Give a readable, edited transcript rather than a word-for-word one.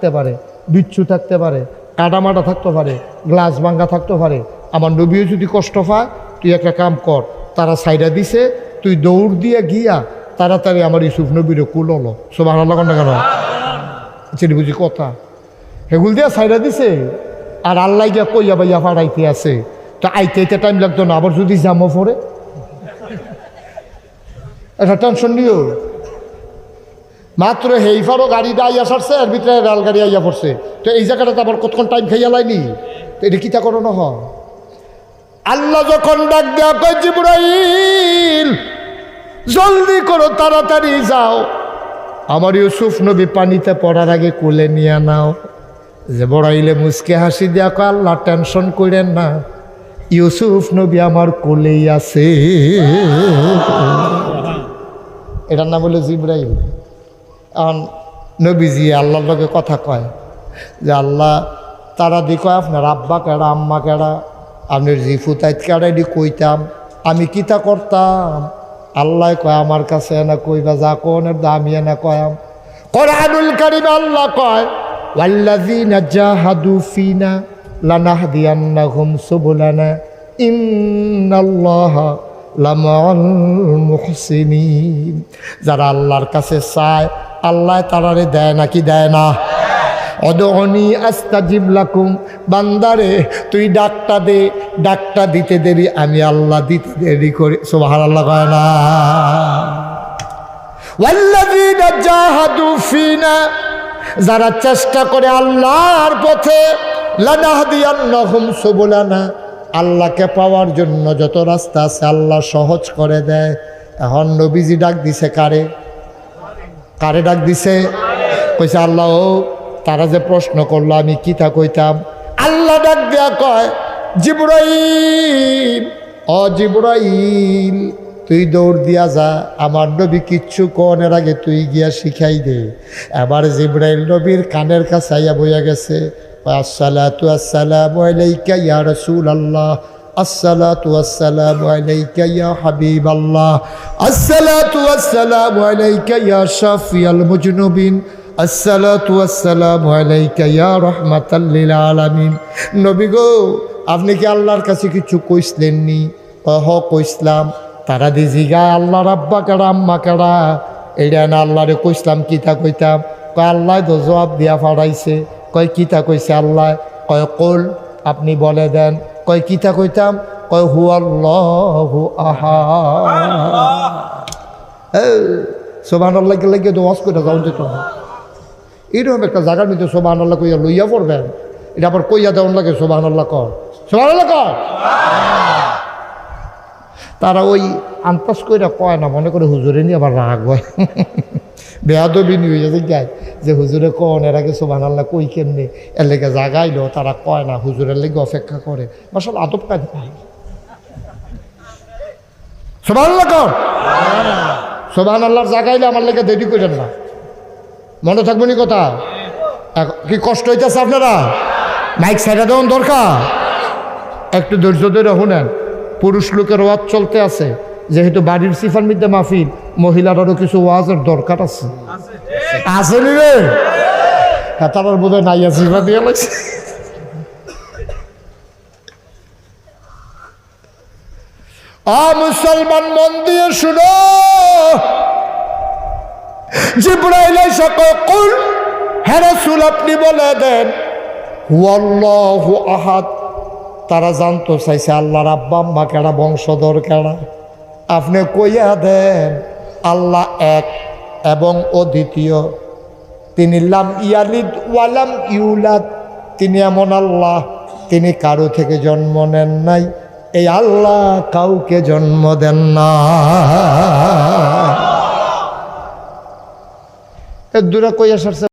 থাকতে পারে, বিচ্ছু থাকতে পারে, কাটামাটা থাকতে পারে, গ্লাস ভাঙ্গা থাকতে পারে। আমার নবীও যদি কষ্ট পায়, তুই একটা কাম কর, তারা সাইডা দিছে, তুই দৌড় দিয়ে গিয়া তাড়াতাড়ি আমার ইউসুফ নবীর কুল হলো। সুবহানাল্লাহ না কেন? সেটি বুঝি কথা। হেগুল দিয়া সাইডা দিছে, আর আল্লাহ গিয়া কইয়া বাইয়া ফাড়াইতে আছে। তো আইতে আইতে টাইম লাগতো না, আবার যদি জামো পড়ে একটা টেনশন নিও। মাত্র হেইফারও গাড়িটা আইয়া সারছে, এর ভিতরে রেল গাড়ি আইয়া পড়ছে। তো এই জায়গাটাতে আবার কতক্ষণ টাইম খাইয়া লাইনি, তো এটা কিতা করো না হয়। আল্লাহ যখন ডাক দেয়া কয় জিবরাইল জলদি করো, তাড়াতাড়ি যাও, আমার ইউসুফ নবী পানিতে পড়ার আগে কোলে নিয়ে নাও। জিবরাইলে মুচকে হাসি দিয়া কয় আল্লাহ টেনশন করেন না, ইউসুফ নবী আমার কোলেই আছে। এটার নাম হলো জিবরাইল। এখন নবীজি আল্লাহর লগে কথা কয় যে আল্লাহ তারা দি কয় আপনার আব্বা কেডা, আম্মা কেডা, আপনার জিফুতাইত কেডা, এটি কইতাম, আমি কিতা করতাম। আল্লাহ কয় আমার কাছে এনা কইবা যা কোনের দামি এনা কয়াম। কোরআনুল কারীমে আল্লাহ কয় ওয়াল্লাযীনা জাহাদু ফিনা লানাহদিয়ান্নাহুম সুবুলানা ইন্নাল্লাহা লামাআল মুহসিনিন। যারা আল্লাহর কাছে চায় আল্লাহ তারারে দেয় নাকি দেয় না? অদনি আস্তাজিব লাকুম, বান্দারে তুই ডাকটা দে, ডাকটা দিতে দেরি আমি আল্লাহ দিতে দেরি করি। সুবহানাল্লাহ কয় না? ওয়াল্লাযীনা জাহাদু ফিনা, যারা চেষ্টা করে আল্লাহর পথে, লানাহদিয়ান্নাহুম সুবুলানা, আল্লাহকে পাওয়ার জন্য যত রাস্তা আছে আল্লাহ সহজ করে দেয়। এখন নবীজি ডাক দিছে কারে? কারে ডাক দিছে? কইছে আল্লাহ ও তারা যে প্রশ্ন করলো আমি কিতা কইতাম। আল্লাহ ডাক দেয়া কয় জিবরাইল, ও জিবরাইল তুই দৌড় দিয়া যা, আমার নবী কিচ্ছু কোনের আগে তুই গিয়া শিখাই দে। এবার জিবরাইল নবীর কানের কাছে আইয়া বইয়া গেছে, আসসালাতু আসসালামু আলাইকা ইয়া রাসূলুল্লাহ, আসসালাতু আসসালামু আলাইকা ইয়া হাবিবাল্লাহ, আসসালাতু আসসালামু আলাইকা ইয়া শাফিয়াল মুজনুবিন, আসসালাতু আসসালামু আলাইকা ইয়া রাহমাতাল লিল আলামিন। নবী গো আপনি কি আল্লাহর কাছে কিছু কইসলেননি? হ কইসলাম। তারা দি জিগা আল্লাহর আব্বা কেডা, আম্মা কেডা, এইটা না আল্লাহরে কইসলাম কিতা কইতাম। কয় আল্লাহ তো জবাব দিয়া ফাড়াইছে। কয় কিতা কইছে আল্লাহ? কয় কুল, আপনি বলে দেন। কয় কিতা কইতাম? কয় হুয়াল্লাহু আহাদ। সুবহানাল্লাহ কে লাগে দোয়াজ কইরা যাও যেত। এইরকম একটা জায়গার মধ্যে সুবহানাল্লাহ কইয়া লইয়া পড়বেন, এটা আবার কইয়া দেওয়ান লাগে সুবহানাল্লাহ কর, সুবহানাল্লাহ কর। তারা ওই আন্তাজ কইরা কয় না, মনে করে হুজুরে নিয়ে আবার রাগ হয়, বেয়াদবি নিয়ে যাতে গায় যে হুজুরে কন এর আগে সুবহানাল্লাহ কই কেমনে, এর লেগে জাগাইলো তারা কয় না, হুজুরের লেগে অপেক্ষা করে। মাশাআল্লাহ আদব কায়দা পায়। সুবহানাল্লাহ কর, সুবহানাল্লাহর জাগাইলে আমার লেগে দেরি করেন না, মনে থাকবো নি কথা। কি কষ্ট হইতেছে আপনারা? মাইক সাইডা দেওয়ার দরকার, একটু ধৈর্য ধরে শুনেন। পুরুষ লোকের ওয়াজ চলতে আছে, যেহেতু বাড়ির সিফার মধ্যে মাহফিল, মহিলারও কিছু ওয়াজের দরকার আছে। আছে নি রে? হ্যাঁ, তার বোধ হয় নাইয়া সিফা দিয়ে লাগছে। মুসলমান মন দিয়ে শুনো, জিবরাইল এসে কয় কুল, হে রাসূল আপনি বলে দেন হুয়াল্লাহু আহাদ। তারা জানতো চাইছে আল্লাহর আব্বা আম্মা কেডা, বংশধর কেডা। আপনি কইয়া দেন আল্লাহ এক এবং অদ্বিতীয়, তিনি লাম ইয়ালিদ ওয়ালাম ইউলাদ, তিনি এমন আল্লাহ তিনি কারো থেকে জন্ম নেন নাই, এই আল্লাহ কাউকে জন্ম দেন না। এর দূরে কইয়া সারছে।